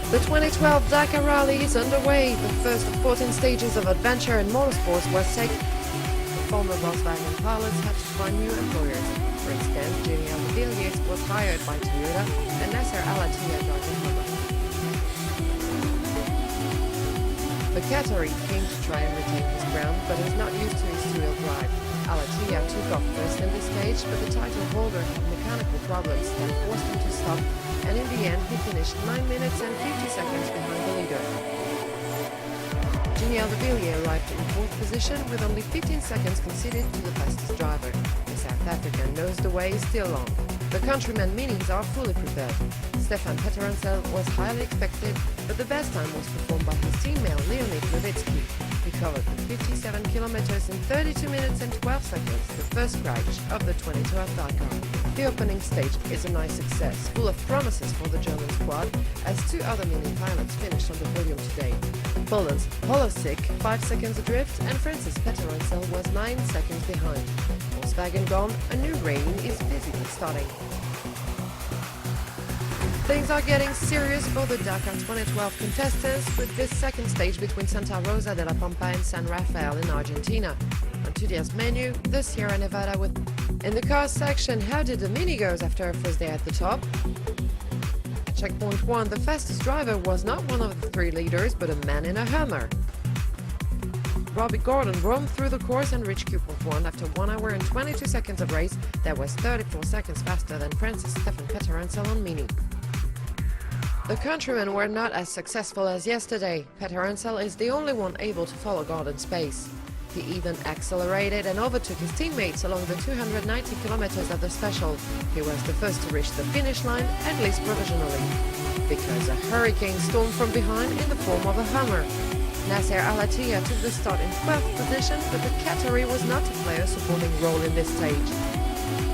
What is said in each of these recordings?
The 2012 Dakar Rally is underway. The first of 14 stages of adventure and motorsports was taken. The former Volkswagen pilots had to find new employers. For instance, Julien Villiers was hired by Toyota and Nasser Al-Attiyah driving Honda. The Qatari came to try and retain his ground, but is not used to his two-wheel drive. Al-Attiyah took off first in this stage, but the title holder had mechanical problems that forced him to stop, and in the end he finished 9 minutes and 50 seconds behind the leader. Julien Villiers arrived in 4th position with only 15 seconds conceded to the fastest driver. The South African knows the way is still long. The countryman minis are fully prepared. Stefan Peterancel was highly expected, but the best time was performed by his teammate Leonid Levitsky. He covered the 57 kilometers in 32 minutes and 12 seconds, the first scratch of the 2012 Dakar. The opening stage is a nice success, full of promises for the German squad, as two other mini pilots finished on the podium today. Poland's Holosik 5 seconds adrift, and Francis Peterancel was 9 seconds behind. Volkswagen gone, a new reign is visibly starting. Things are getting serious for the Dakar 2012 contestants with this second stage between Santa Rosa de la Pampa and San Rafael in Argentina. On today's menu, the Sierra Nevada with... In the car section, how did the Mini goes after a first day at the top? At checkpoint 1, the fastest driver was not one of the three leaders, but a man in a Hummer. Robbie Gordon roamed through the course and reached Q.1 after 1 hour and 22 seconds of race. That was 34 seconds faster than Francis Stefan Peterancel on Mini. The countrymen were not as successful as yesterday. Peterancel is the only one able to follow Gordon's pace. He even accelerated and overtook his teammates along the 290 kilometers of the special. He was the first to reach the finish line, at least provisionally, because a hurricane stormed from behind in the form of a Hummer. Nasser Al-Attiyah took the start in 12th position, but the Qatari was not to play a supporting role in this stage.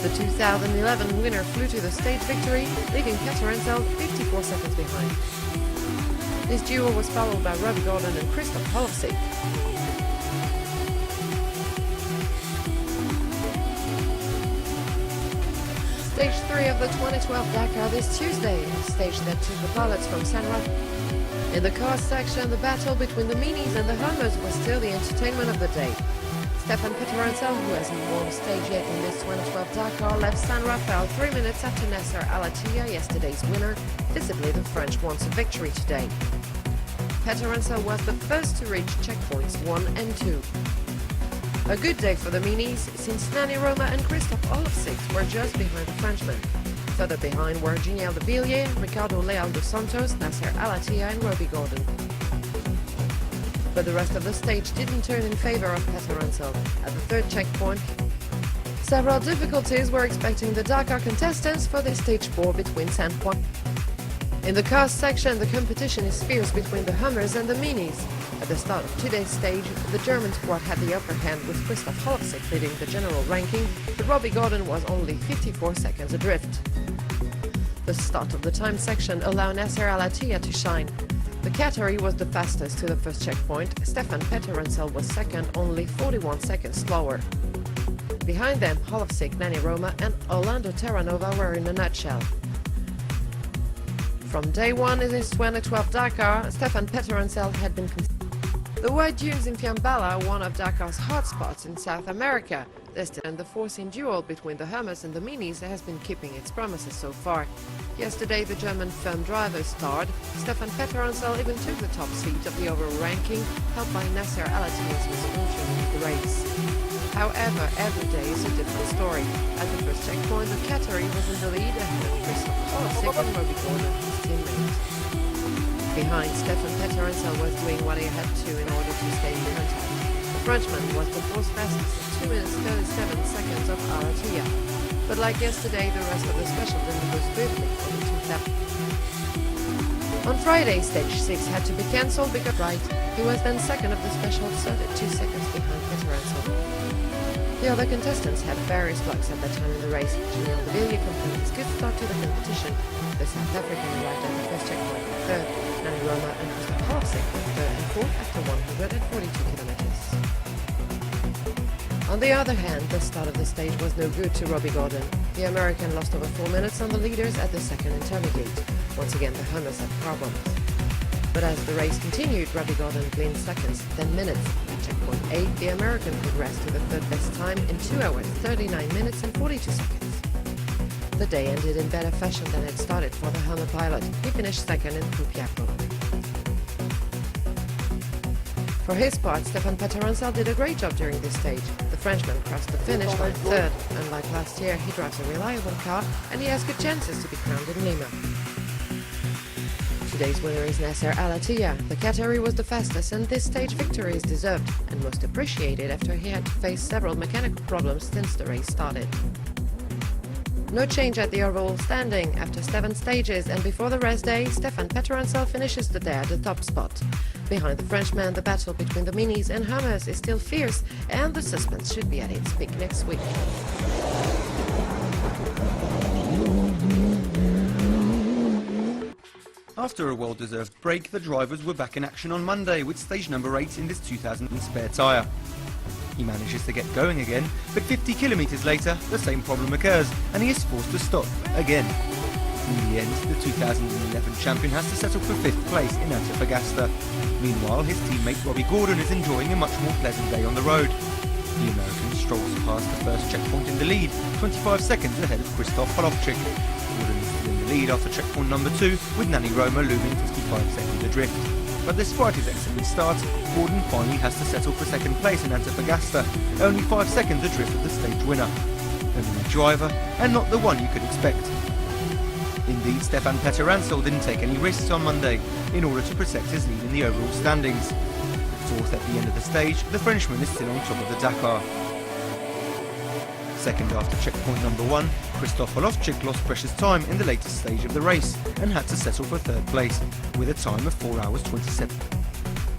The 2011 winner flew to the stage victory, leaving Peterancel 54 seconds behind. This duo was followed by Robbie Gordon and Christoph Holofsik. Stage 3 of the 2012 Dakar this Tuesday, a stage that took the pilots from San Rafael. In the car section, the battle between the Minis and the Hummers was still the entertainment of the day. Stefan Peterancel, who hasn't won a stage yet in this 2012 Dakar, left San Rafael 3 minutes after Nasser Al-Attiyah, yesterday's winner. Visibly, the French wants a victory today. Peterancel was the first to reach checkpoints 1 and 2. A good day for the Minis, since Nani Roma and Christoph Olofsik were just behind the Frenchman. Further behind were Julien Villiers, Ricardo Leal dos Santos, Nasser Al-Attiyah and Robbie Gordon. But the rest of the stage didn't turn in favor of Peterancel. At the third checkpoint, several difficulties were expecting the Dakar contestants for this stage 4 between San Juan. In the car section, the competition is fierce between the Hummers and the Minis. At the start of today's stage, the German squad had the upper hand with Christoph Holofsik leading the general ranking, but Robbie Gordon was only 54 seconds adrift. The start of the time section allowed Nasser Al-Attiyah to shine. The Qatari was the fastest to the first checkpoint. Stefan Peterancel was second, only 41 seconds slower. Behind them, Holofsik, Nani Roma and Orlando Terranova were in a nutshell. From day one in this 2012 Dakar, Stefan Peterancel had been the White Dunes in Fiambala, one of Dakar's hotspots in South America. And the forcing duel between the Hummers and the Minis has been keeping its promises so far. Yesterday, the German firm driver starred. Stefan Peterancel even took the top seat of the overall ranking, helped by Nasser Al-Attiyah's misfortune in the race. However, every day is a different story. At the first checkpoint, the Qatari was in the lead ahead of Christoph Holofsik and Robbie Gordon, his teammate. Behind, Stefan Peterancel was doing what he had to in order to stay in contact. The Frenchman was the fourth fastest at 2 minutes 37 seconds of Al-Attiyah. But like yesterday, the rest of the special didn't go smoothly for the two On Friday, stage 6 had to be cancelled because he was then second of the special, so at 2 seconds behind Peterancel. The other contestants had various blocks at that time in the race. Julien Villiers completed his good start to the competition. The South African arrived at the first checkpoint for third. Nani Roma and Christoph Holofsik were third and fourth after 142 kilometers. On the other hand, the start of the stage was no good to Robbie Gordon. The American lost over 4 minutes on the leaders at the second intermediate. Once again, the Hummers had problems. But as the race continued, Robbie Gordon gained seconds, 10 minutes. At checkpoint 8, the American progressed to the third best time in 2 hours, 39 minutes and 42 seconds. The day ended in better fashion than it started for the Hummer pilot. He finished second in Prupiaco. For his part, Stefan Peterancel did a great job during this stage. The Frenchman crossed the finish line third. Unlike last year, he drives a reliable car and he has good chances to be crowned in Lima. Today's winner is Nasser Al-Attiyah. The Qatari was the fastest, and this stage victory is deserved and most appreciated after he had to face several mechanical problems since the race started. No change at the overall standing. After 7 stages and before the rest day, Stefan Peterancel finishes the day at the top spot. Behind the Frenchman, the battle between the Minis and Hummers is still fierce, and the suspense should be at its peak next week. After a well-deserved break, the drivers were back in action on Monday with stage number 8 in this 2000 spare tyre. He manages to get going again, but 50 kilometres later, the same problem occurs, and he is forced to stop again. In the end, the 2011 champion has to settle for 5th place in Antofagasta. Meanwhile, his teammate Robbie Gordon is enjoying a much more pleasant day on the road. The American strolls past the first checkpoint in the lead, 25 seconds ahead of Krzysztof Holowczyk. Gordon is still in the lead after checkpoint number 2, with Nani Roma looming 55 seconds adrift. But despite his excellent start, Gordon finally has to settle for 2nd place in Antofagasta, only 5 seconds adrift of the stage winner. A new driver, and not the one you could expect. Indeed, Stefan Peterancel didn't take any risks on Monday in order to protect his lead in the overall standings. 4th at the end of the stage, the Frenchman is still on top of the Dakar. Second after checkpoint number 1, Krzysztof Holowczyk lost precious time in the latest stage of the race and had to settle for 3rd place, with a time of 4 hours 27.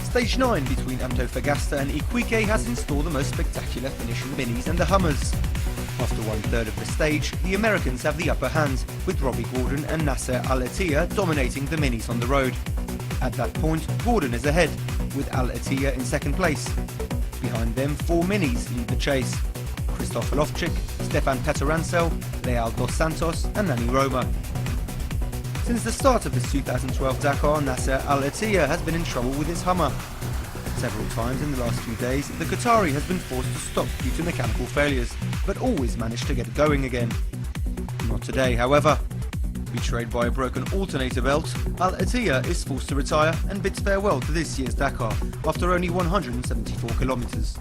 Stage 9 between Antofagasta and Iquique has in store the most spectacular finish in the Minis and the Hummers. After 1/3 of the stage, the Americans have the upper hand, with Robbie Gordon and Nasser Al-Attiyah dominating the Minis on the road. At that point, Gordon is ahead, with Al-Attiyah in 2nd place. Behind them, 4 Minis lead the chase: Krzysztof Holowczyk, Stefan Peterancel, Leal dos Santos and Nani Roma. Since the start of this 2012 Dakar, Nasser Al-Attiyah has been in trouble with his Hummer. Several times in the last few days, the Qatari has been forced to stop due to mechanical failures, but always managed to get going again. Not today, however. Betrayed by a broken alternator belt, Al-Attiyah is forced to retire and bids farewell to this year's Dakar after only 174 kilometres.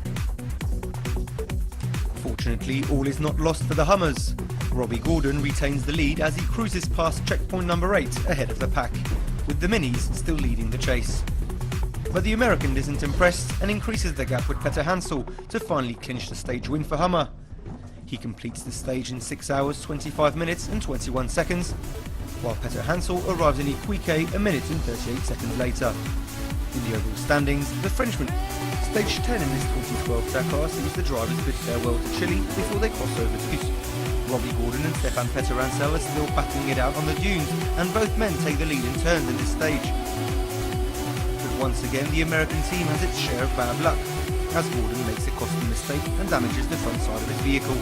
Fortunately, all is not lost for the Hummers. Robbie Gordon retains the lead as he cruises past checkpoint number 8 ahead of the pack, with the Minis still leading the chase. But the American isn't impressed and increases the gap with Peterancel to finally clinch the stage win for Hummer. He completes the stage in 6 hours, 25 minutes and 21 seconds, while Peterancel arrives in Iquique a minute and 38 seconds later. In the overall standings, the Frenchman, stage 10 in this 2012 Dakar, sees the drivers bid farewell to Chile before they cross over to Cusco. Robbie Gordon and Stefan Peterancel are still battling it out on the dunes, and both men take the lead in turns in this stage. Once again, the American team has its share of bad luck, as Gordon makes a costly mistake and damages the front side of his vehicle.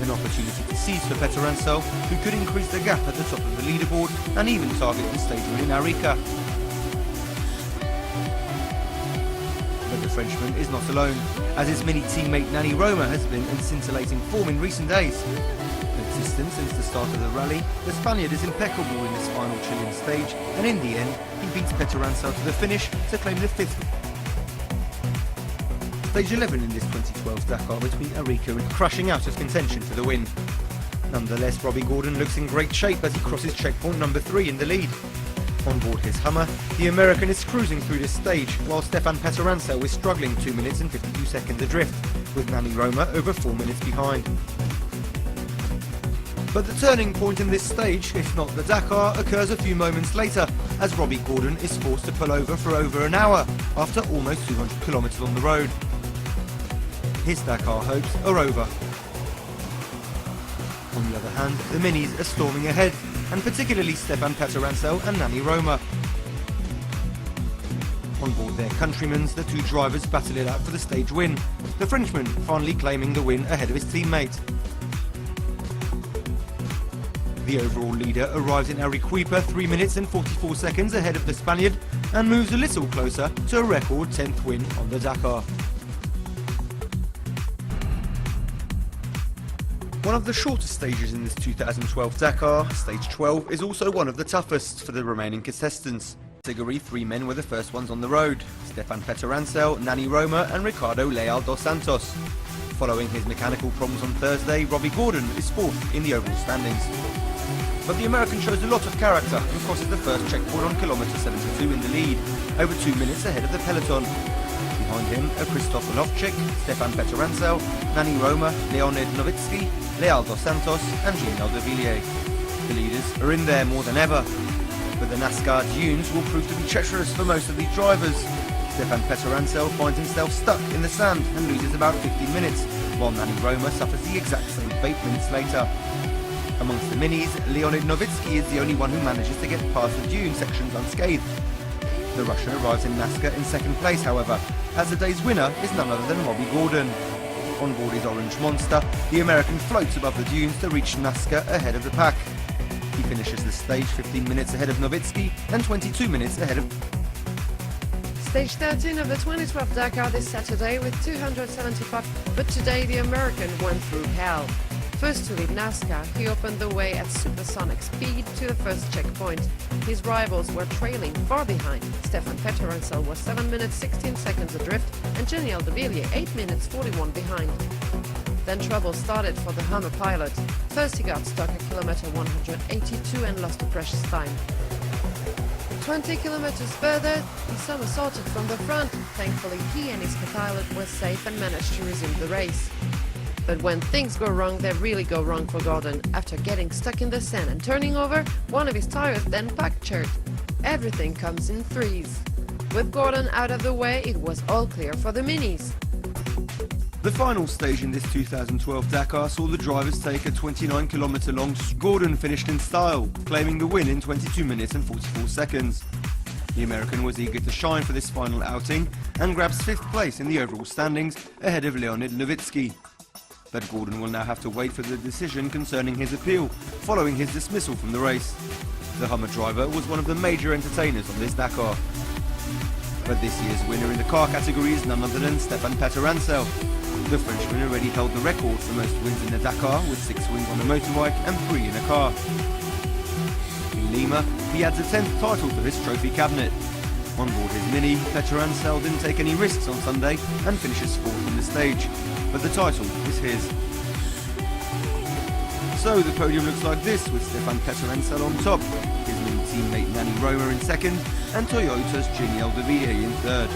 An opportunity to seize for Peterancel, who could increase the gap at the top of the leaderboard and even target the stage win in Arica. But the Frenchman is not alone, as his mini teammate Nani Roma has been in scintillating form in recent days. Consistent since the start of the rally, the Spaniard is impeccable in this final Chilean stage, and in the end, he beats Peterancel to the finish to claim the 5th. Stage 11 in this 2012 Dakar between Arica and crushing out of contention for the win. Nonetheless, Robbie Gordon looks in great shape as he crosses checkpoint number 3 in the lead. On board his Hummer, the American is cruising through this stage, while Stefan Peterancel is struggling 2 minutes and 52 seconds adrift, with Nani Roma over 4 minutes behind. But the turning point in this stage, if not the Dakar, occurs a few moments later, as Robbie Gordon is forced to pull over for over an hour after almost 200 kilometres on the road. His Dakar hopes are over. On the other hand, the Minis are storming ahead, and particularly Stefan Peterancel and Nani Roma. On board their countrymen, the two drivers battle it out for the stage win, the Frenchman finally claiming the win ahead of his teammate. The overall leader arrives in Arequipa 3 minutes and 44 seconds ahead of the Spaniard, and moves a little closer to a record 10th win on the Dakar. One of the shortest stages in this 2012 Dakar, stage 12, is also one of the toughest for the remaining contestants. Category 3 men were the first ones on the road: Stefan Peterancel, Nani Roma and Ricardo Leal dos Santos. Following his mechanical problems on Thursday, Robbie Gordon is fourth in the overall standings. But the American shows a lot of character and crosses the first checkpoint on kilometre 72 in the lead, over 2 minutes ahead of the peloton. Behind him are Christophe Lovchik, Stefan Peterancel, Nani Roma, Leonid Novitsky, Leal dos Santos and Gilles de Villiers. The leaders are in there more than ever, but the NASCAR dunes will prove to be treacherous for most of these drivers. Stefan Peterancel finds himself stuck in the sand and loses about 15 minutes, while Nani Roma suffers the exact same fate minutes later. Amongst the minis, Leonid Novitsky is the only one who manages to get past the dune sections unscathed. The Russian arrives in NASCAR in second place, however, as the day's winner is none other than Robbie Gordon. On board his orange monster, the American floats above the dunes to reach NASCAR ahead of the pack. He finishes the stage 15 minutes ahead of Novitsky and 22 minutes ahead of... Stage 13 of the 2012 Dakar this Saturday with 275, but today the American went through hell. First to lead NASCAR, he opened the way at supersonic speed to the first checkpoint. His rivals were trailing far behind. Stefan Peterancel was 7 minutes 16 seconds adrift and Gilles de Villiers 8 minutes 41 behind. Then trouble started for the Hummer pilot. First he got stuck at kilometre 182 and lost a precious time. 20 kilometers further, he somersaulted from the front. Thankfully, he and his co-pilot were safe and managed to resume the race. But when things go wrong, they really go wrong for Gordon. After getting stuck in the sand and turning over, one of his tires then punctured. Everything comes in threes. With Gordon out of the way, it was all clear for the minis. The final stage in this 2012 Dakar saw the drivers take a 29-kilometre long. Gordon finished in style, claiming the win in 22 minutes and 44 seconds. The American was eager to shine for this final outing and grabs 5th place in the overall standings ahead of Leonid Novitsky. But Gordon will now have to wait for the decision concerning his appeal, following his dismissal from the race. The Hummer driver was one of the major entertainers on this Dakar. But this year's winner in the car category is none other than Stefan Peterancel. The Frenchman already held the record for most wins in the Dakar, with 6 wins on a motorbike and 3 in a car. In Lima, he adds a 10th title to his trophy cabinet. On board his Mini, Peterancel didn't take any risks on Sunday and finishes 4th in the stage, but the title is his. So the podium looks like this, with Stefan Peterancel on top, his Mini teammate Nani Roma in second, and Toyota's Gilles de Villiers in third.